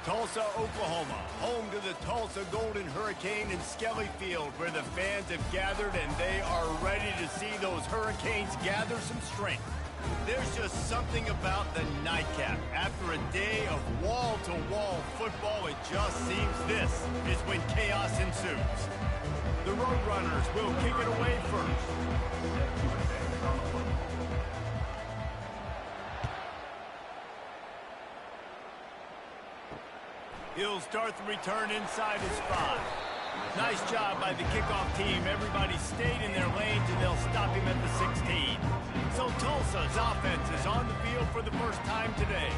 Tulsa, Oklahoma, home to the Tulsa Golden Hurricane in Skelly Field, where the fans have gathered and they are ready to see those Hurricanes gather some strength. There's just something about the nightcap. After a day of wall-to-wall football, it just seems this is when chaos ensues. The Roadrunners will kick it away first. He'll start the return inside his 5. Nice job by the kickoff team. Everybody stayed in their lanes, and they'll stop him at the 16. So Tulsa's offense is on the field for the first time today.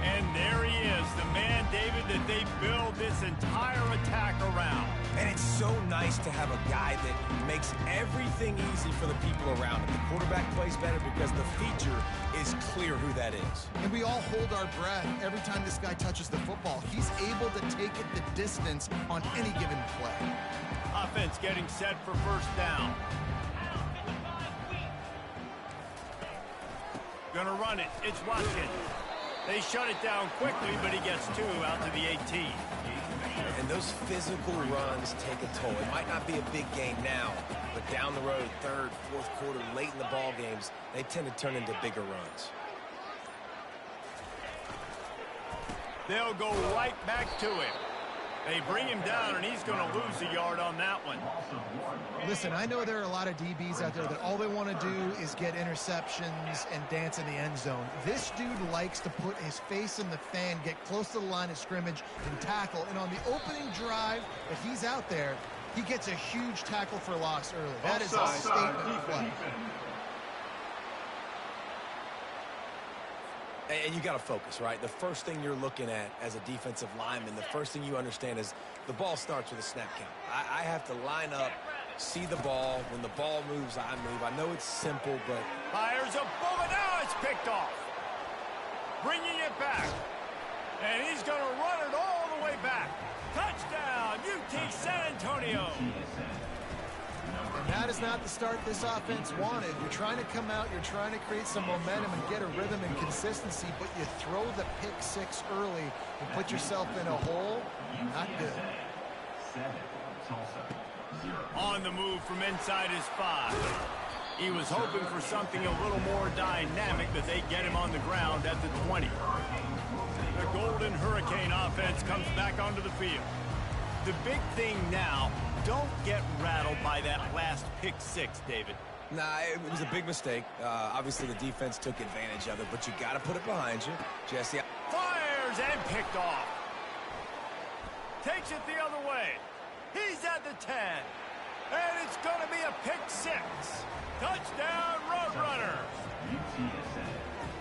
And there he is, the man, David, that they build this entire attack around. And it's so nice to have a guy that makes everything easy for the people around him. The quarterback plays better because the feature is clear who that is. And we all hold our breath every time this guy touches the football. He's able to take it the distance on any given play. Offense getting set for first down. Gonna run it. It's Watkins. They shut it down quickly, but he gets 2 out to the 18. And those physical runs take a toll. It might not be a big game now, but down the road, third, fourth quarter, late in the ball games, they tend to turn into bigger runs. They'll go right back to him. They bring him down, and he's going to lose a yard on that one. Listen, I know there are a lot of DBs out there that all they want to do is get interceptions and dance in the end zone. This dude likes to put his face in the fan, get close to the line of scrimmage, and tackle. And on the opening drive, if he's out there, he gets a huge tackle for loss early. That is a statement play. And you got to focus, right? The first thing you're looking at as a defensive lineman, the first thing you understand is the ball starts with a snap count. I have to line up, see the ball. When the ball moves, I move. I know it's simple, but... Fires a bullet. Now it's picked off. Bringing it back. And he's going to run it all the way back. Touchdown, UT San Antonio. And that is not the start this offense wanted. You're trying to come out, you're trying to create some momentum and get a rhythm and consistency, but you throw the pick 6 early and put yourself in a hole. Not good. On the move from inside his 5. He was hoping for something a little more dynamic, but they get him on the ground at the 20. The Golden Hurricane offense comes back onto the field. The big thing now, don't get rattled by that last pick 6, David. Nah, it was a big mistake. Obviously, the defense took advantage of it, but you got to put it behind you. Jesse. Fires and picked off. Takes it the other way. He's at the 10. And it's going to be a pick 6. Touchdown, Roadrunners.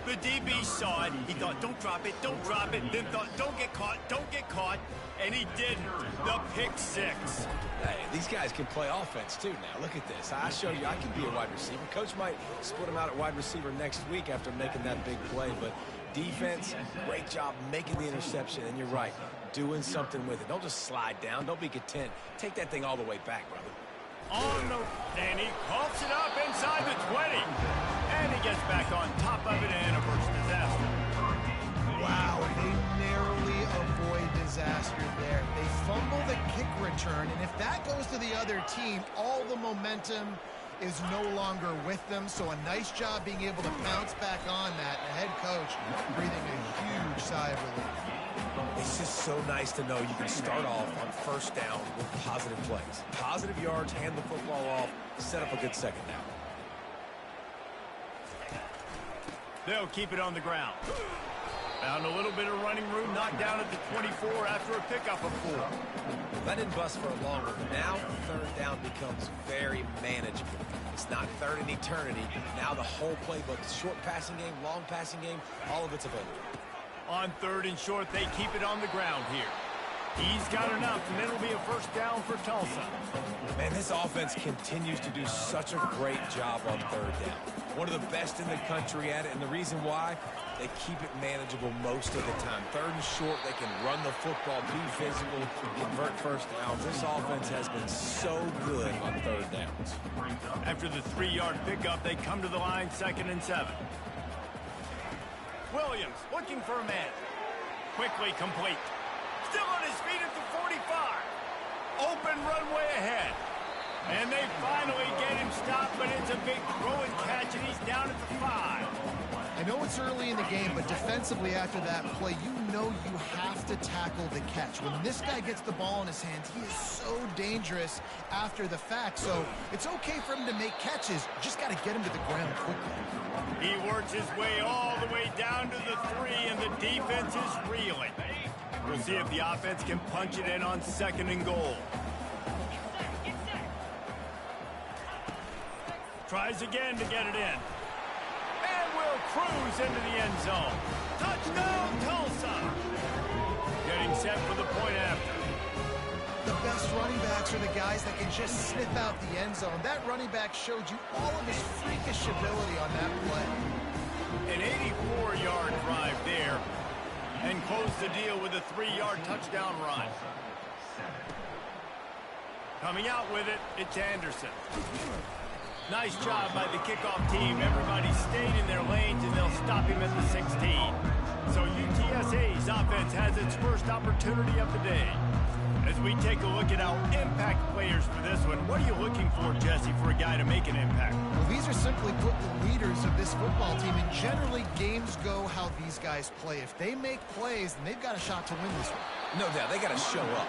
The DB saw it. He thought, don't drop it, don't drop it. Then thought, don't get caught, don't get caught. And he didn't. The pick 6. Hey, these guys can play offense, too, now. Look at this. I show you I can be a wide receiver. Coach might split him out at wide receiver next week after making that big play. But defense, great job making the interception. And you're right, doing something with it. Don't just slide down. Don't be content. Take that thing all the way back, brother. And he coughs it up inside the 20. And he gets back on top of it and averts disaster. Wow, they narrowly avoid disaster there. They fumble the kick return, and if that goes to the other team, all the momentum is no longer with them. So a nice job being able to bounce back on that. The head coach breathing a huge sigh of relief. It's just so nice to know you can start off on first down with positive plays. Positive yards, hand the football off, set up a good second down. They'll keep it on the ground. Found a little bit of running room, knocked down at the 24 after a pickup of 4. That didn't bust for a long one. Now third down becomes very manageable. It's not third in eternity. Now the whole playbook, short passing game, long passing game, all of it's available. On third and short, they keep it on the ground here. He's got enough, and it'll be a first down for Tulsa. Man, this offense continues to do such a great job on third down. One of the best in the country at it, and the reason why, they keep it manageable most of the time. Third and short, they can run the football, be physical, convert first downs. This offense has been so good on third downs. After the 3-yard pickup, they come to the line, 2nd and 7. Williams looking for a man. Quickly complete. Still on his feet at the 45. Open runway ahead. And they finally get him stopped, but it's a big throw and catch, and he's down at the 5. I know it's early in the game, but defensively after that play, you know you have to tackle the catch. When this guy gets the ball in his hands, he is so dangerous after the fact. So it's okay for him to make catches. You just got to get him to the ground quickly. He works his way all the way down to the 3, and the defense is reeling. We'll see if the offense can punch it in on 2nd and goal. Tries again to get it in. And will cruise into the end zone. Touchdown, Tulsa! Getting set for the point after. The best running backs are the guys that can just sniff out the end zone. That running back showed you all of his freakish ability on that play. An 84-yard drive there. And close the deal with a 3-yard touchdown run. Coming out with it, it's Anderson. Nice job by the kickoff team. Everybody stayed in their lanes, and they'll stop him at the 16. So UTSA's offense has its first opportunity of the day. As we take a look at our impact players for this one, what are you looking for, Jesse, for a guy to make an impact? Well, these are simply put the leaders of this football team, and generally games go how these guys play. If they make plays, then they've got a shot to win this one. No doubt, they got to show up.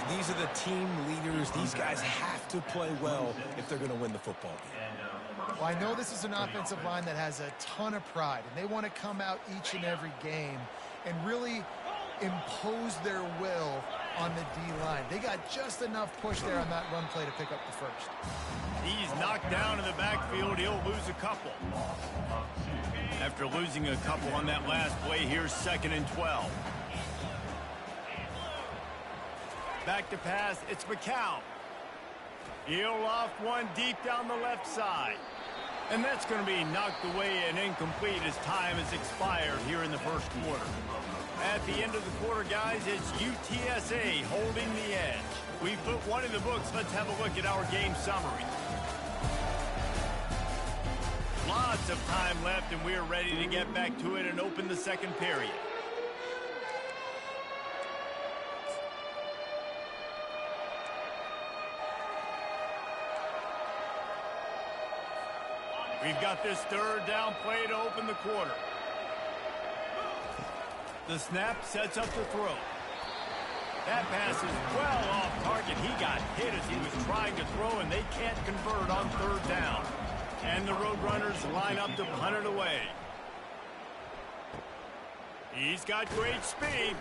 These are the team leaders. These guys have to play well if they're going to win the football game. Well, I know this is an offensive line that has a ton of pride, and they want to come out each and every game and really impose their will on the D-line. They got just enough push there on that run play to pick up the first. He's knocked down in the backfield. He'll lose a couple. After losing a couple on that last play, here's 2nd and 12. Back to pass, it's McCown. He'll loft one deep down the left side. And that's going to be knocked away and incomplete as time has expired here in the first quarter. At the end of the quarter, guys, it's UTSA holding the edge. We've put one in the books. Let's have a look at our game summary. Lots of time left, and we're ready to get back to it and open the second period. We've got this 3rd down play to open the quarter. The snap sets up the throw. That pass is well off target. He got hit as he was trying to throw, and they can't convert on 3rd down. And the Roadrunners line up to punt it away. He's got great speed.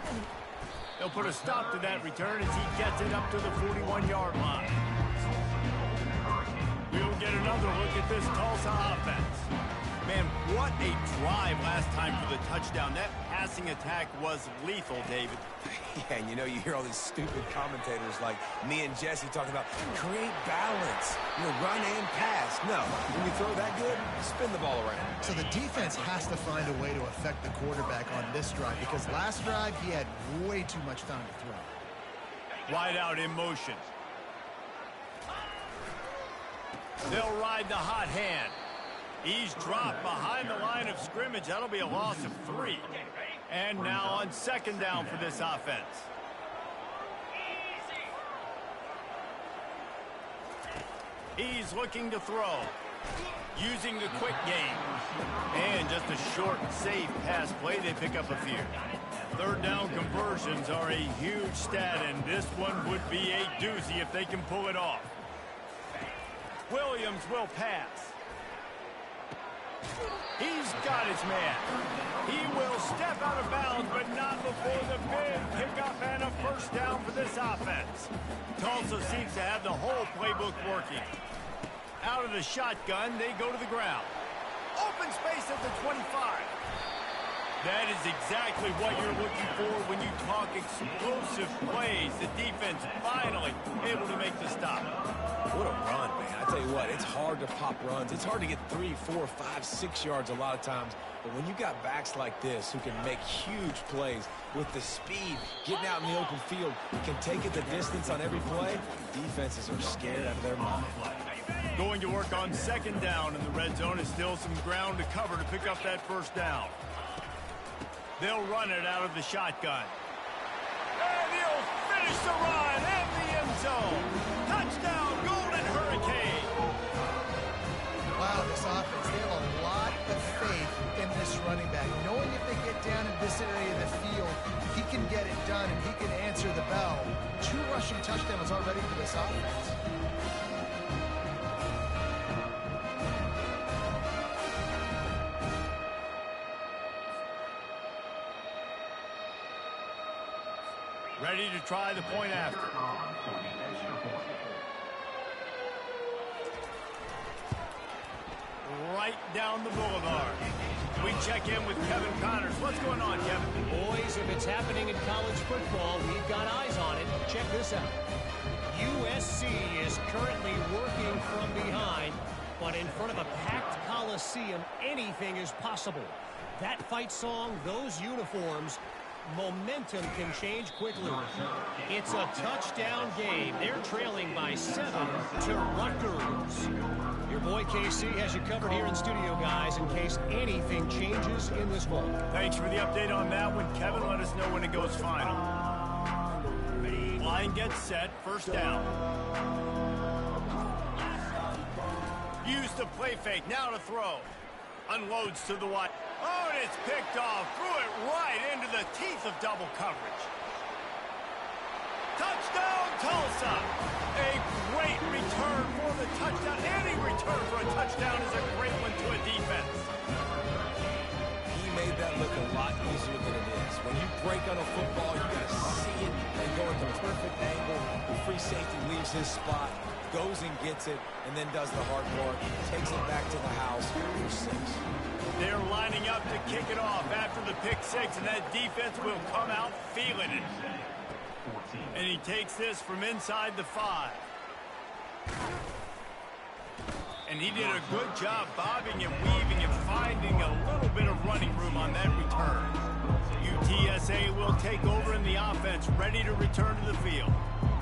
They'll put a stop to that return as he gets it up to the 41-yard line. We'll get another look at this Tulsa offense. Man, what a drive last time for the touchdown. That passing attack was lethal, David. Yeah, and you know, you hear all these stupid commentators like me and Jesse talking about create balance, run and pass. No, when you throw that good, spin the ball around. So the defense has to find a way to affect the quarterback on this drive, because last drive he had way too much time to throw. Wide out in motion. They'll ride the hot hand. He's dropped behind the line of scrimmage. That'll be a loss of 3. And now on 2nd down for this offense. He's looking to throw. Using the quick game. And just a short, safe pass play. They pick up a few. 3rd down conversions are a huge stat, and this one would be a doozy if they can pull it off. Williams will pass. He's got his man. He will step out of bounds, but not before the big pickup and a 1st down for this offense. Tulsa seems to have the whole playbook working. Out of the shotgun, they go to the ground. Open space at the 25. That is exactly what you're looking for when you talk explosive plays. The defense finally able to make the stop. What a run, man. I tell you what, it's hard to pop runs. It's hard to get 3, 4, 5, 6 yards a lot of times. But when you got backs like this who can make huge plays with the speed, getting out in the open field, can take it the distance on every play, defenses are scared out of their mind. Going to work on 2nd down, and the red zone is still some ground to cover to pick up that 1st down. They'll run it out of the shotgun. And he'll finish the run and the end zone. Touchdown, Golden Hurricane. Wow, this offense, they have a lot of faith in this running back. Knowing if they get down in this area of the field, he can get it done and he can answer the bell. 2 rushing touchdowns already for this offense. Ready to try the point after. Right down the boulevard. We check in with Kevin Connors. What's going on, Kevin? Boys, if it's happening in college football, we've got eyes on it. Check this out. USC is currently working from behind, but in front of a packed Coliseum, anything is possible. That fight song, those uniforms, momentum can change quickly. It's a touchdown game. They're trailing by 7 to Rutgers. Your boy KC has you covered here in studio, guys, in case anything changes in this ball. Thanks for the update on that one, Kevin. Let us know when it goes final. Line gets set, first down. Use the play fake, now to throw. Unloads to the wide. Oh, and it's picked off. Threw it right into the teeth of double coverage. Touchdown, Tulsa. A great return for the touchdown. Any return for a touchdown is a great one to a defense. He made that look a lot easier than it is. When you break on a football, you got to see it and go at the perfect angle. The free safety leaves his spot, goes and gets it, and then does the hard work, takes it back to the house for 6. They're lining up to kick it off after the pick 6, and that defense will come out feeling it. And he takes this from inside the 5. And he did a good job bobbing and weaving and finding a little bit of running room on that return. UTSA will take over in the offense, ready to return to the field.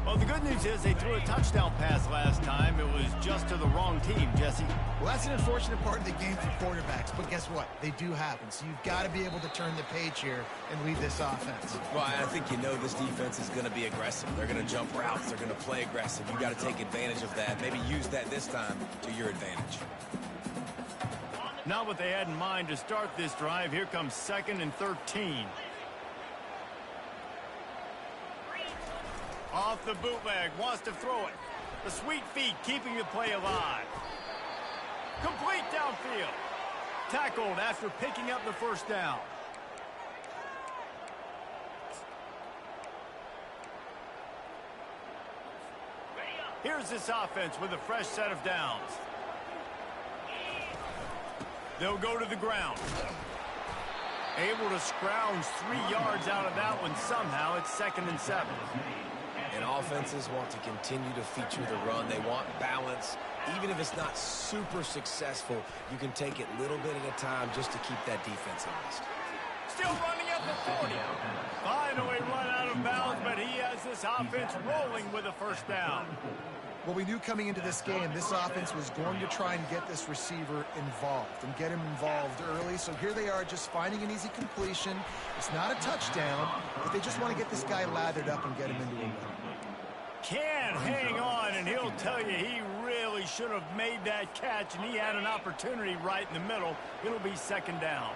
Well, the good news is they threw a touchdown pass last time. It was just to the wrong team, Jesse. Well, that's an unfortunate part of the game for quarterbacks, but guess what? They do happen. So you've got to be able to turn the page here and lead this offense. Well, I think you know this defense is going to be aggressive. They're going to jump routes. They're going to play aggressive. You got to take advantage of that. Maybe use that this time to your advantage. Not what they had in mind to start this drive. Here comes 2nd and 13. Off the bootleg, wants to throw it. The sweet feet keeping the play alive. Complete downfield. Tackled after picking up the first down. Here's this offense with a fresh set of downs. They'll go to the ground. Able to scrounge 3 yards out of that one somehow. It's 2nd and 7. And offenses want to continue to feature the run. They want balance. Even if it's not super successful, you can take it little bit at a time just to keep that defense honest. Still running at the 40. Finally run out of bounds, but he has this offense rolling with a first down. Well, we knew coming into this game, this offense was going to try and get this receiver involved and get him involved early. So here they are just finding an easy completion. It's not a touchdown, but they just want to get this guy lathered up and get him into a win. Can hang on, and he'll tell you he really should have made that catch, and he had an opportunity right in the middle. It'll be 2nd down.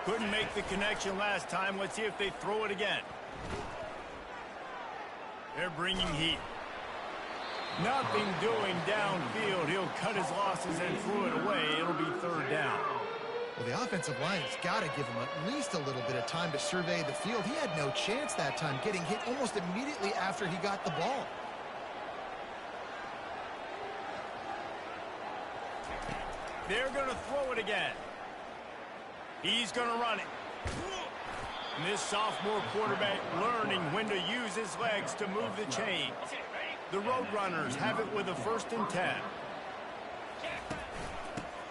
Couldn't make the connection last time. Let's see if they throw it again. They're bringing heat. Nothing doing downfield. He'll cut his losses and throw it away. It'll be 3rd down. Well, the offensive line has got to give him at least a little bit of time to survey the field. He had no chance that time, getting hit almost immediately after he got the ball. They're going to throw it again. He's going to run it. And this sophomore quarterback learning when to use his legs to move the chains. The Roadrunners have it with a 1st and 10.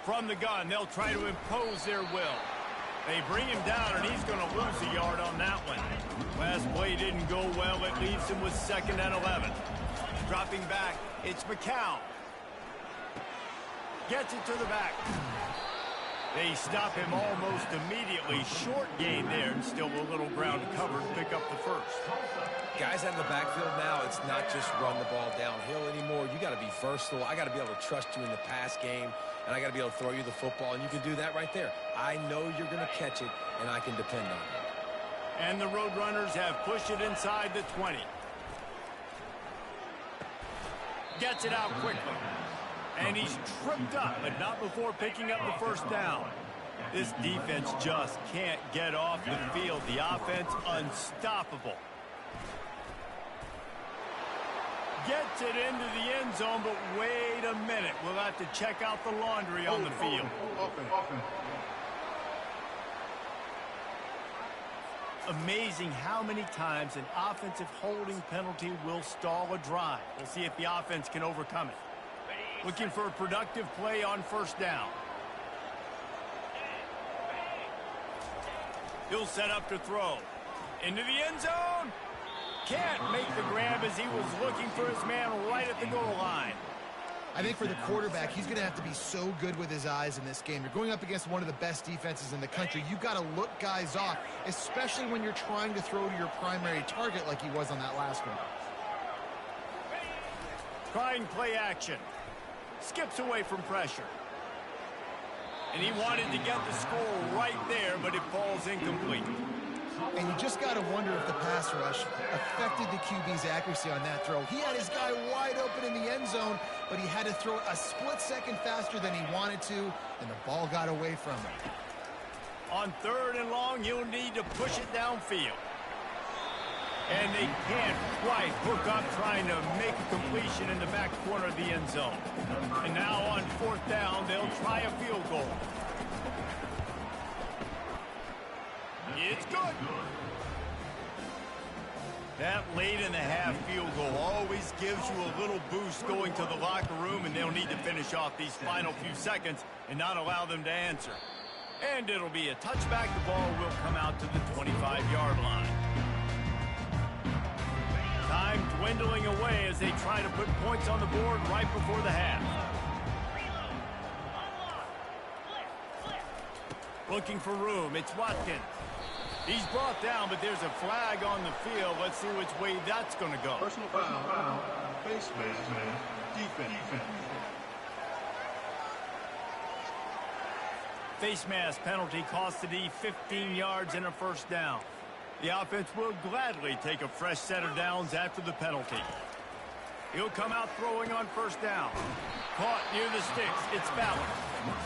From the gun, they'll try to impose their will. They bring him down, and he's going to lose a yard on that one. Last play didn't go well. It leaves him with 2nd and 11. Dropping back, it's McCown. Gets it to the back. They stop him almost immediately. Short gain there, and still a little ground covered. Pick up the 1st. Guys out of the backfield now, it's not just run the ball downhill anymore. You got to be versatile. I got to be able to trust you in the pass game, and I got to be able to throw you the football, and you can do that right there. I know you're going to catch it, and I can depend on it. And the Roadrunners have pushed it inside the 20. Gets it out quickly. And he's tripped up, but not before picking up the first down. This defense just can't get off the field. The offense unstoppable. Gets it into the end zone, but wait a minute. We'll have to check out the laundry on the field. Amazing how many times an offensive holding penalty will stall a drive. We'll see if the offense can overcome it. Looking for a productive play on first down. He'll set up to throw. Into the end zone. Can't make the grab as he was looking for his man right at the goal line. I think for the quarterback, he's going to have to be so good with his eyes in this game. You're going up against one of the best defenses in the country. You've got to look guys off, especially when you're trying to throw to your primary target like he was on that last one. Trying play action. Skips away from pressure. And he wanted to get the score right there, but it falls incomplete. And you just got to wonder if the pass rush affected the QB's accuracy on that throw. He had his guy wide open in the end zone, but he had to throw it a split second faster than he wanted to, and the ball got away from him. On 3rd and long, he'll need to push it downfield. And they can't quite hook up trying to make a completion in the back corner of the end zone. And now on 4th down, they'll try a field goal. It's good. That late in the half field goal always gives you a little boost going to the locker room, and they'll need to finish off these final few seconds and not allow them to answer. And it'll be a touchback. The ball will come out to the 25-yard line. Time dwindling away as they try to put points on the board right before the half. Looking for room. It's Watkins. He's brought down, but there's a flag on the field. Let's see which way that's going to go. Personal foul. Face man. Defense. Face mask penalty cost the D 15 yards and a first down. The offense will gladly take a fresh set of downs after the penalty. He'll come out throwing on first down. Caught near the sticks. It's Ballard.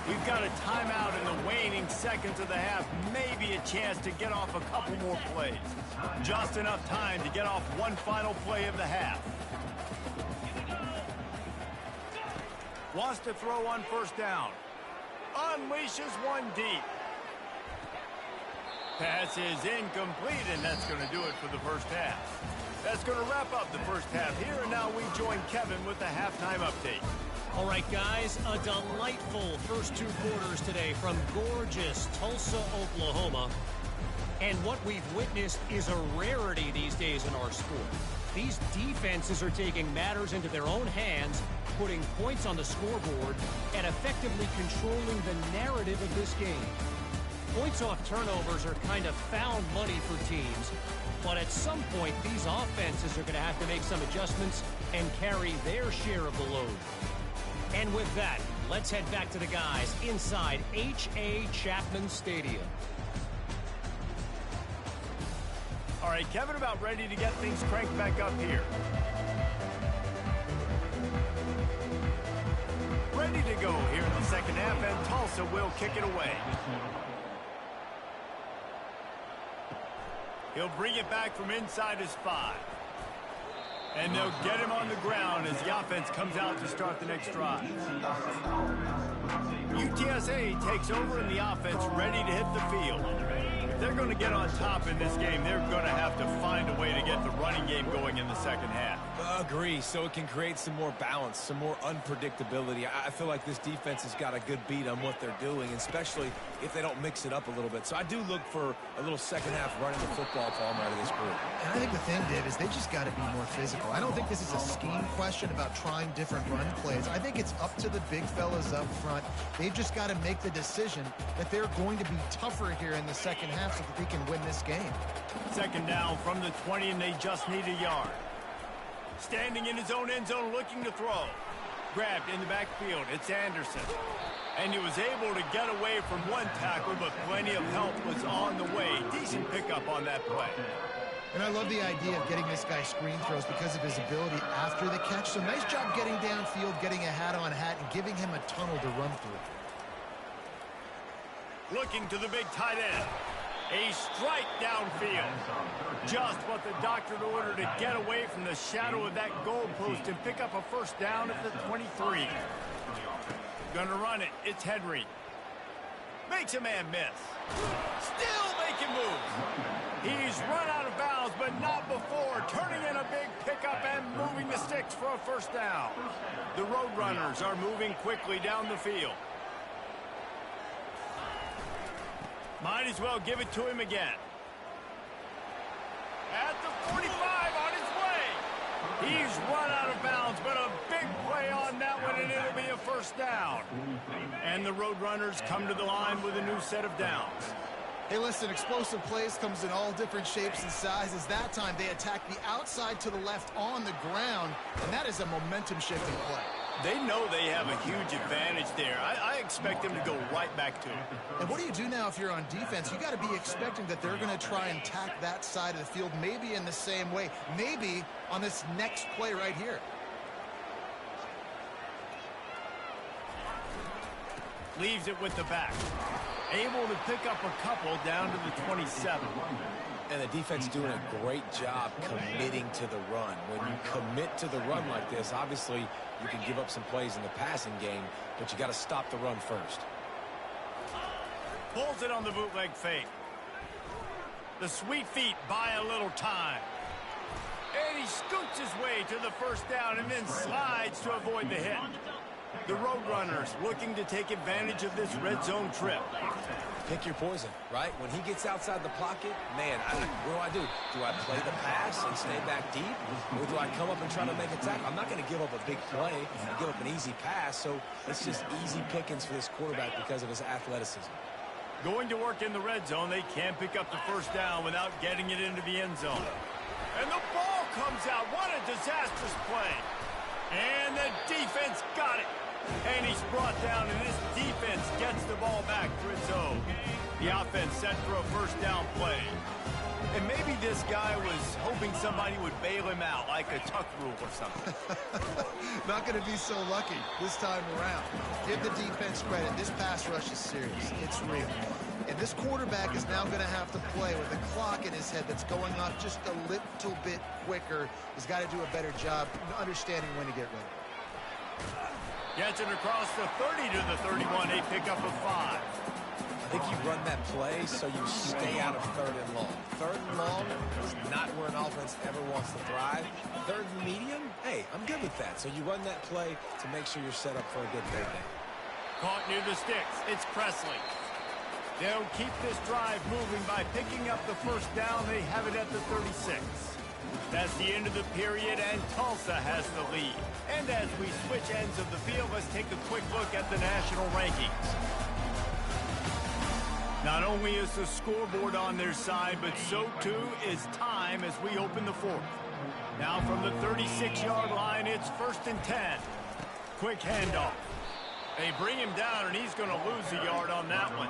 We've got a timeout in the waning seconds of the half. Maybe a chance to get off a couple more plays. Just enough time to get off one final play of the half. Wants to throw on first down. Unleashes one deep. Pass is incomplete, and that's going to do it for the first half. That's going to wrap up the first half here, and now we join Kevin with the halftime update. All right, guys, a delightful first 2 quarters today from gorgeous Tulsa, Oklahoma. And what we've witnessed is a rarity these days in our sport. These defenses are taking matters into their own hands, putting points on the scoreboard, and effectively controlling the narrative of this game. Points off turnovers are kind of found money for teams, but at some point, these offenses are going to have to make some adjustments and carry their share of the load. And with that, let's head back to the guys inside H.A. Chapman Stadium. All right, Kevin, about ready to get things cranked back up here. Ready to go here in the second half, and Tulsa will kick it away. He'll bring it back from inside his 5. And they'll get him on the ground as the offense comes out to start the next drive. UTSA takes over in the offense, ready to hit the field. If they're going to get on top in this game, they're going to have to find a way to get the running game going in the second half. Agree, so it can create some more balance, some more unpredictability. I feel like this defense has got a good beat on what they're doing, especially if they don't mix it up a little bit. So I do look for a little second half running the football palm out of this group. And I think the thing, Dave, is they just got to be more physical. I don't think this is a scheme question about trying different run plays. I think it's up to the big fellas up front. They've just got to make the decision that they're going to be tougher here in the second half so that they can win this game. Second down from the 20, and they just need a yard. Standing in his own end zone, looking to throw. Grabbed in the backfield. It's Anderson. And he was able to get away from one tackle, but plenty of help was on the way. Decent pickup on that play. And I love the idea of getting this guy screen throws because of his ability after the catch. So nice job getting downfield, getting a hat-on-hat, and giving him a tunnel to run through. Looking to the big tight end. A strike downfield. Just what the doctor ordered to get away from the shadow of that goalpost and pick up a first down at the 23. Gonna run it. It's Henry. Makes a man miss. Still making moves. He's run out of bounds, but not before. Turning in a big pickup and moving the sticks for a first down. The Roadrunners are moving quickly down the field. Might as well give it to him again. At the 45, on his way. He's run out of bounds, but a big play on that one, and it'll be a first down. And the Roadrunners come to the line with a new set of downs. Hey, listen, explosive plays comes in all different shapes and sizes. That time, they attack the outside to the left on the ground, and that is a momentum-shifting play. They know they have a huge advantage there. I expect them to go right back to it. And what do you do now if you're on defense? You got to be expecting that they're going to try and attack that side of the field, maybe in the same way, maybe on this next play right here. Leaves it with the back. Able to pick up a couple down to the 27. And the defense doing a great job committing to the run. When you commit to the run like this, obviously you can give up some plays in the passing game, but you got to stop the run first. Pulls it on the bootleg fake. The sweet feet buy a little time. And he scoots his way to the first down and then slides to avoid the hit. The Roadrunners looking to take advantage of this red zone trip. Pick your poison, right? When he gets outside the pocket, man, what do? Do I play the pass and stay back deep? Or do I come up and try to make a tackle? I'm not going to give up a big play and give up an easy pass, so it's just easy pickings for this quarterback because of his athleticism. Going to work in the red zone, they can't pick up the first down without getting it into the end zone. And the ball comes out. What a disastrous play. And the defense got it. And he's brought down, and this defense gets the ball back for its own. The offense set for a first down play. And maybe this guy was hoping somebody would bail him out, like a tuck rule or something. Not going to be so lucky this time around. Give the defense credit. This pass rush is serious. It's real. And this quarterback is now going to have to play with a clock in his head that's going off just a little bit quicker. He's got to do a better job understanding when to get ready. Gets it across the 30 to the 31. A pickup of 5. I think you run that play so you stay out of third and long. Third and long is not where an offense ever wants to thrive. Third and medium, hey, I'm good with that. So you run that play to make sure you're set up for a good third down. Caught near the sticks. It's Presley. They'll keep this drive moving by picking up the first down. They have it at the 36. That's the end of the period, and Tulsa has the lead. And as we switch ends of the field, let's take a quick look at the national rankings. Not only is the scoreboard on their side, but so too is time as we open the fourth. Now from the 36-yard line, it's 1st and 10. Quick handoff. They bring him down, and he's going to lose a yard on that one.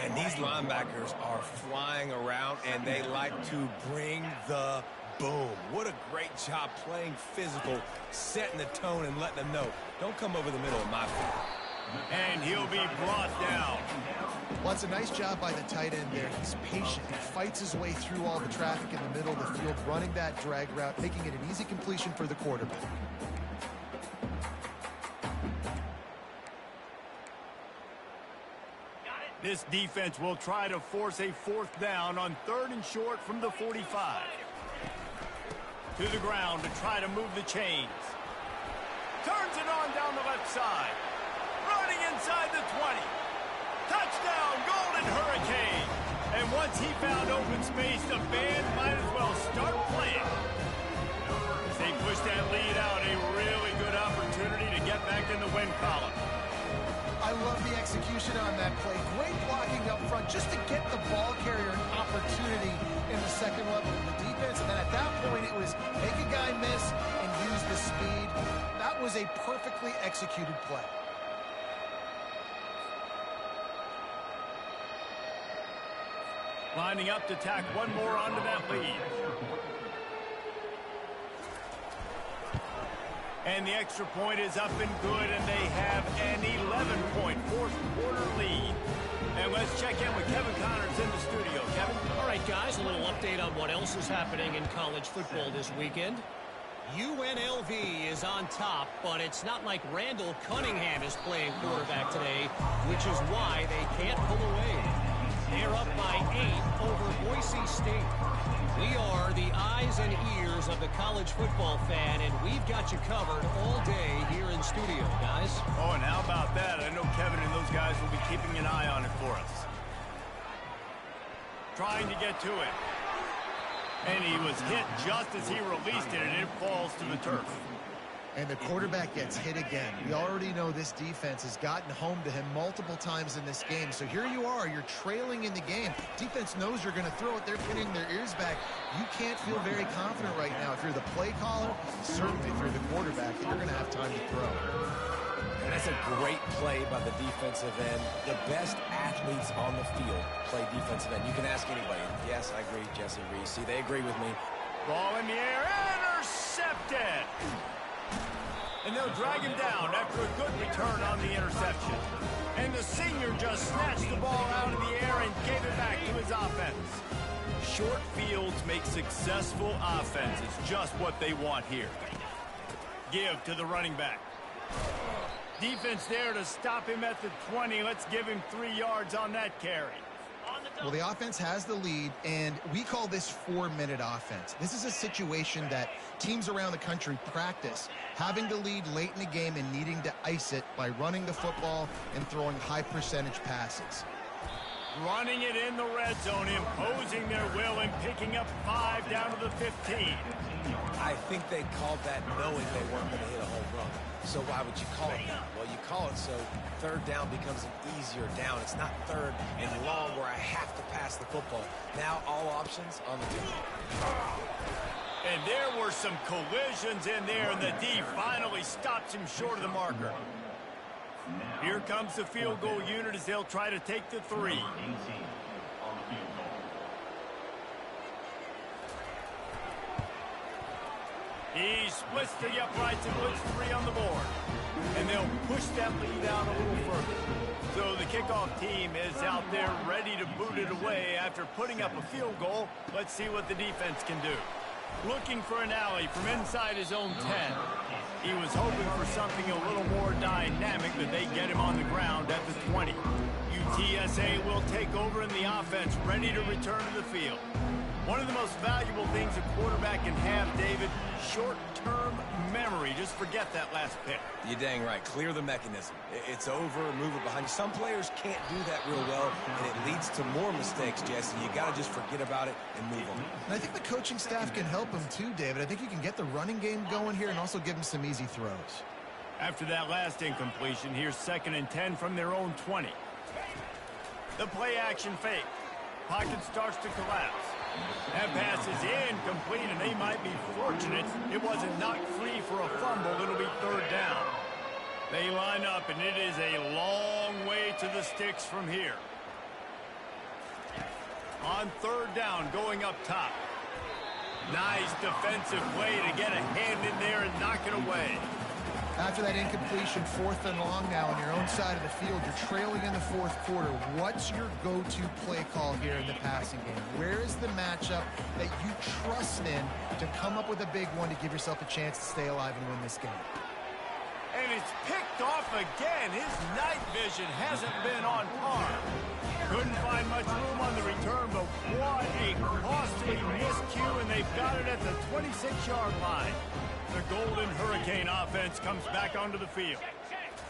And these linebackers are flying around, and they like to bring the boom. What a great job playing physical, setting the tone and letting them know, don't come over the middle of my field. And he'll be brought down. Well, it's a nice job by the tight end there. He's patient. He fights his way through all the traffic in the middle of the field, running that drag route, making it an easy completion for the quarterback. This defense will try to force a fourth down on 3rd and short from the 45. To the ground to try to move the chains. Turns it on down the left side. Running inside the 20. Touchdown, Golden Hurricane. And once he found open space, the band might as well start playing. As they push that lead out, a really good opportunity to get back in the win column. I love the execution on that play. Great blocking up front just to get the ball carrier an opportunity second level of the defense, and then at that point it was make a guy miss and use the speed. That was a perfectly executed play. Lining up to tack one more onto that lead. And the extra point is up and good, and they have an 11-point fourth-quarter lead. And let's check in with Kevin Connors in the studio. Kevin? All right, guys, a little update on what else is happening in college football this weekend. UNLV is on top, but it's not like Randall Cunningham is playing quarterback today, which is why they can't pull away. They're up by 8 over Boise State. We are the eyes and ears of the college football fan, and we've got you covered all day here in studio, guys. Oh, and how about that? I know Kevin and those guys will be keeping an eye on it for us. Trying to get to it. And he was hit just as he released it, and it falls to the turf. And the quarterback gets hit again. We already know this defense has gotten home to him multiple times in this game. So here you are, you're trailing in the game. Defense knows you're going to throw it. They're pinning their ears back. You can't feel very confident right now. If you're the play caller, certainly if you're the quarterback, that you're going to have time to throw. And that's a great play by the defensive end. The best athletes on the field play defensive end. You can ask anybody. Yes, I agree, Jesse Reese. See, they agree with me. Ball in the air, intercepted! And they'll drag him down after a good return on the interception. And the senior just snatched the ball out of the air and gave it back to his offense. Short fields make successful offense. It's just what they want here. Give to the running back. Defense there to stop him at the 20. Let's give him 3 yards on that carry. Well, the offense has the lead, and we call this 4-minute offense. This is a situation that teams around the country practice, having the lead late in the game and needing to ice it by running the football and throwing high-percentage passes. Running it in the red zone, imposing their will and picking up 5 down to the 15. I think they called that knowing they weren't going to hit a home run. So why would you call it that? Well, you call it so third down becomes an easier down. It's not third and long where I have to pass the football. Now all options on the table. And there were some collisions in there, and the D finally stops him short of the marker. Here comes the field goal unit as they'll try to take the 3. He splits the uprights and puts 3 on the board. And they'll push that lead out a little further. So the kickoff team is out there ready to boot it away after putting up a field goal. Let's see what the defense can do. Looking for an alley from inside his own 10. He was hoping for something a little more dynamic, but they get him on the ground at the 20. UTSA will take over in the offense, ready to return to the field. One of the most valuable things a quarterback can have, David, short-term memory. Just forget that last pick. You're dang right. Clear the mechanism. It's over, move it behind you. Some players can't do that real well, and it leads to more mistakes, Jesse. You got to just forget about it and move on. And I think the coaching staff can help him too, David. I think you can get the running game going here and also give him some easy throws. After that last incompletion, here's 2nd and 10 from their own 20. The play-action fake. Pocket starts to collapse. That pass is incomplete, and they might be fortunate it wasn't knocked free for a fumble. It'll be 3rd down. They line up, and it is a long way to the sticks from here. On 3rd down, going up top. Nice defensive play to get a hand in there and knock it away. After that incompletion, 4th and long now on your own side of the field, you're trailing in the 4th quarter. What's your go-to play call here in the passing game? Where is the matchup that you trust in to come up with a big one to give yourself a chance to stay alive and win this game? And it's picked off again. His night vision hasn't been on par. Couldn't find much room on the return, but what a costly miscue, and they've got it at the 26-yard line. The Golden Hurricane offense comes back onto the field.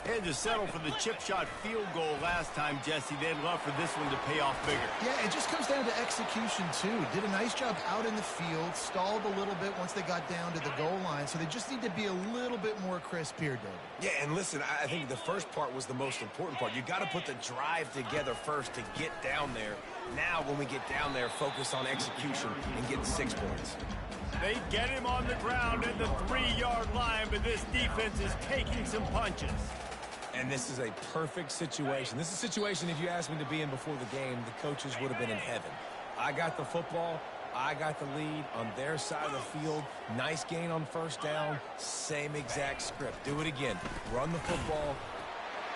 Had to settle for the chip shot field goal last time, Jesse. They'd love for this one to pay off bigger. Yeah, it just comes down to execution, too. Did a nice job out in the field, stalled a little bit once they got down to the goal line, so they just need to be a little bit more crisp here, David. Yeah, and listen, I think the first part was the most important part. You got to put the drive together first to get down there. Now, when we get down there, focus on execution and get 6 points. They get him on the ground at the 3-yard line, but this defense is taking some punches. And this is a perfect situation. This is a situation, if you asked me to be in before the game, the coaches would have been in heaven. I got the football. I got the lead on their side of the field. Nice gain on first down. Same exact script. Do it again. Run the football.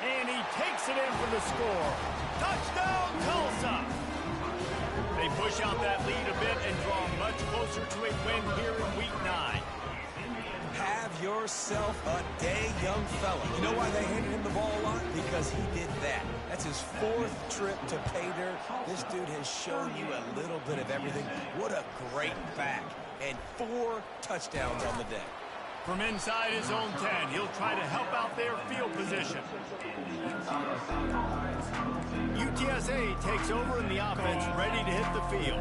And he takes it in for the score. Touchdown, Tulsa! They push out that lead a bit and draw much closer to a win here in Week 9. Have yourself a day, young fella. You know why they handed him the ball a lot? Because he did that. That's his 4th trip to pay dirt. This dude has shown you a little bit of everything. What a great back. And 4 touchdowns on the day. From inside his own 10, he'll try to help out their field position. UTSA takes over in the offense, ready to hit the field.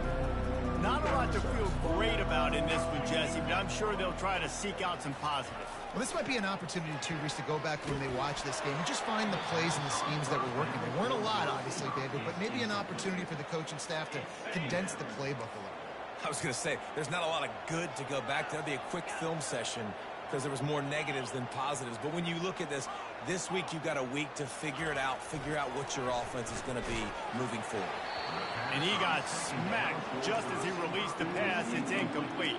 Not a lot to feel great about in this one, Jesse, but I'm sure they'll try to seek out some positives. Well, this might be an opportunity, too, Reese, to go back when they watch this game and just find the plays and the schemes that were working. There weren't a lot, obviously, David, but maybe an opportunity for the coaching staff to condense the playbook a little. I was going to say, there's not a lot of good to go back to. That'd be a quick film session because there was more negatives than positives. But when you look at this week you've got a week to figure it out, figure out what your offense is going to be moving forward. And he got smacked just as he released the pass. It's incomplete.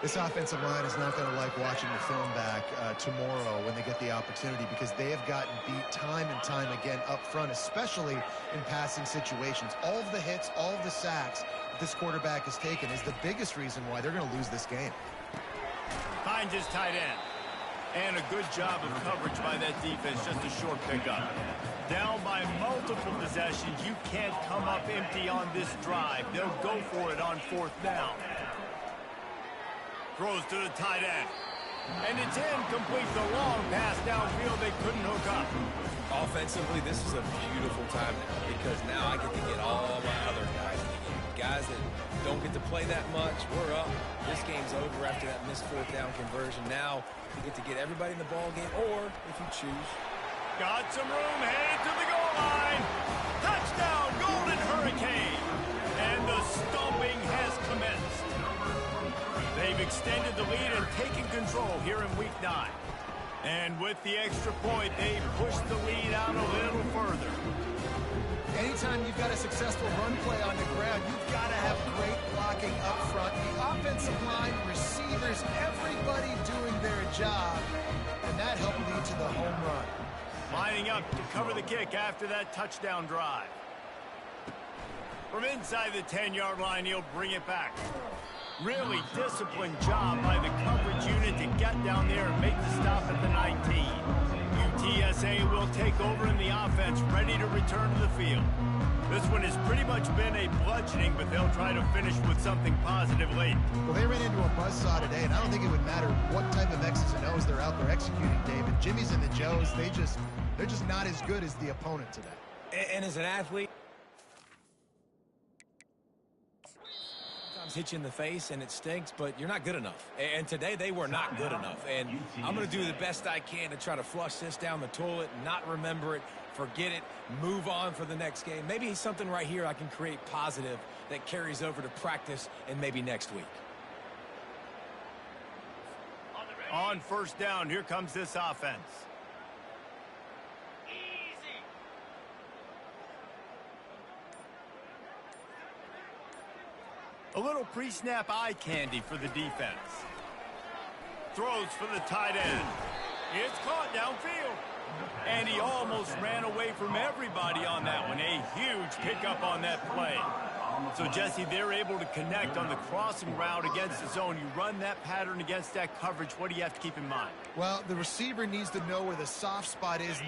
This offensive line is not going to like watching the film back tomorrow when they get the opportunity because they have gotten beat time and time again up front, especially in passing situations. All of the hits, all of the sacks this quarterback has taken is the biggest reason why they're going to lose this game. Finds his tight end. And a good job of coverage by that defense, just a short pickup. Down by multiple possessions, you can't come up empty on this drive. They'll go for it on 4th down. Throws to the tight end. And it's incomplete. The long pass downfield they couldn't hook up. Offensively, this is a beautiful time now because now I get to get all my other guys in the game. Guys that don't get to play that much. We're up. This game's over after that missed 4th down conversion. Now you get to get everybody in the ball game, or if you choose. Got some room, headed to the goal line. Touchdown, Golden Hurricane. And the stomping has commenced. They've extended the lead and taken control here in Week 9. And with the extra point, they pushed the lead out a little further. Anytime you've got a successful run play on the ground, you've got to have great blocking up front. The offensive line, receivers, everybody doing their job, and that helped lead to the home run. Lining up to cover the kick after that touchdown drive. From inside the 10-yard line, he'll bring it back. Really disciplined job by the coverage unit to get down there and make the stop at the 19. UTSA will take over in the offense, ready to return to the field. This one has pretty much been a bludgeoning, but they'll try to finish with something positive late. Well, they ran into a buzzsaw today, and I don't think it would matter what type of X's and O's they're out there executing, David. Jimmy's and the Joes, they're just not as good as the opponent today. And as an athlete, hit you in the face and it stinks, but you're not good enough. And today they were not good enough. And I'm going to do the best I can to try to flush this down the toilet, not remember it, forget it, move on for the next game. Maybe something right here I can create positive that carries over to practice and maybe next week. On 1st down, here comes this offense. A little pre-snap eye candy for the defense. Throws for the tight end. It's caught downfield. And he almost ran away from everybody on that one. A huge pickup on that play. So, Jesse, they're able to connect on the crossing route against the zone. You run that pattern against that coverage. What do you have to keep in mind? Well, the receiver needs to know where the soft spot is.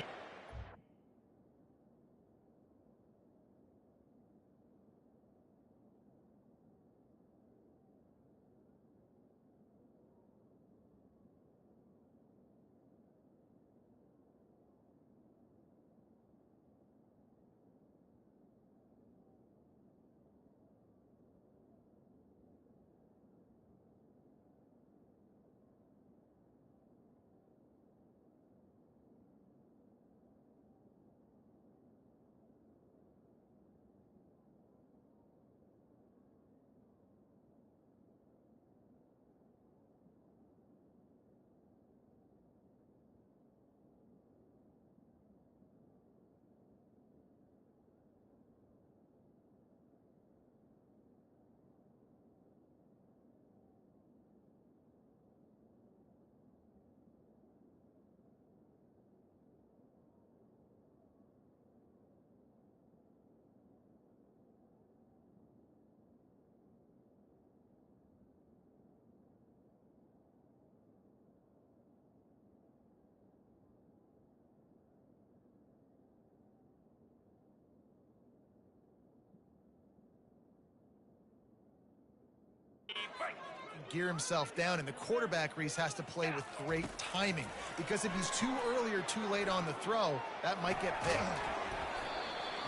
gear himself down, and the quarterback, Reese, has to play with great timing, because if he's too early or too late on the throw, that might get picked.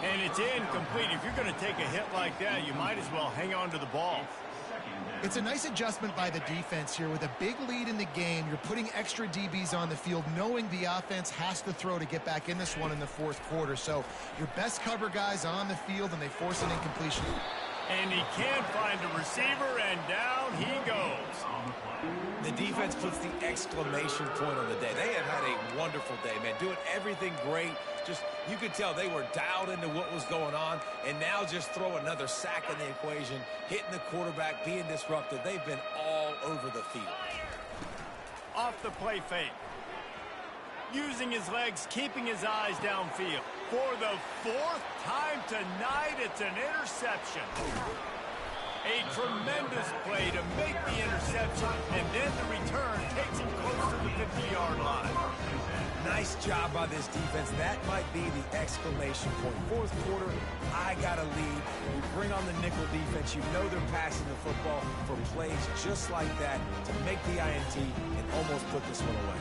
And it's incomplete. If you're going to take a hit like that, you might as well hang on to the ball. It's a nice adjustment by the defense here. With a big lead in the game, you're putting extra DBs on the field, knowing the offense has to throw to get back in this one in the fourth quarter. So your best cover guys on the field, and they force an incompletion. And he can't find a receiver, and down he goes. The defense puts the exclamation point on the day. They have had a wonderful day, man, doing everything great. Just, you could tell they were dialed into what was going on, and now just throw another sack in the equation, hitting the quarterback, being disruptive. They've been all over the field. Off the play fake. Using his legs, keeping his eyes downfield. For the fourth time tonight, it's an interception. A tremendous play to make the interception, and then the return takes him close to the 50-yard line. Nice job by this defense. That might be the exclamation point. Fourth quarter, I got a lead. You bring on the nickel defense. You know they're passing the football for plays just like that to make the INT and almost put this one away.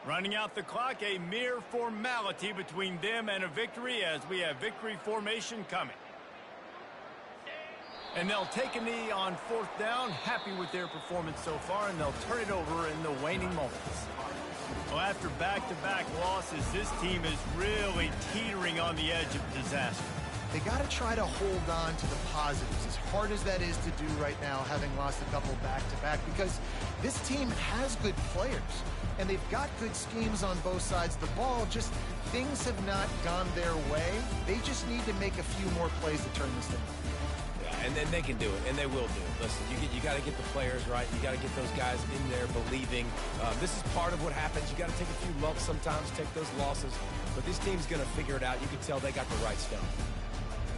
Running out the clock, a mere formality between them and a victory, as we have victory formation coming. And they'll take a knee on fourth down, happy with their performance so far, and they'll turn it over in the waning moments. Well, after back-to-back losses, this team is really teetering on the edge of disaster. They got to try to hold on to the positives, as hard as that is to do right now, having lost a couple back-to-back, because this team has good players, and they've got good schemes on both sides of the ball. Just things have not gone their way. They just need to make a few more plays to turn this thing around. And then they can do it, and they will do it. Listen, you got to get the players right. You got to get those guys in there believing. This is part of what happens. You got to take a few lumps sometimes, take those losses. But this team's going to figure it out. You can tell they got the right stuff.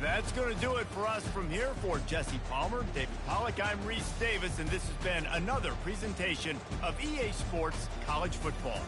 That's going to do it for us from here. For Jesse Palmer, David Pollack, I'm Reese Davis, and this has been another presentation of EA Sports College Football.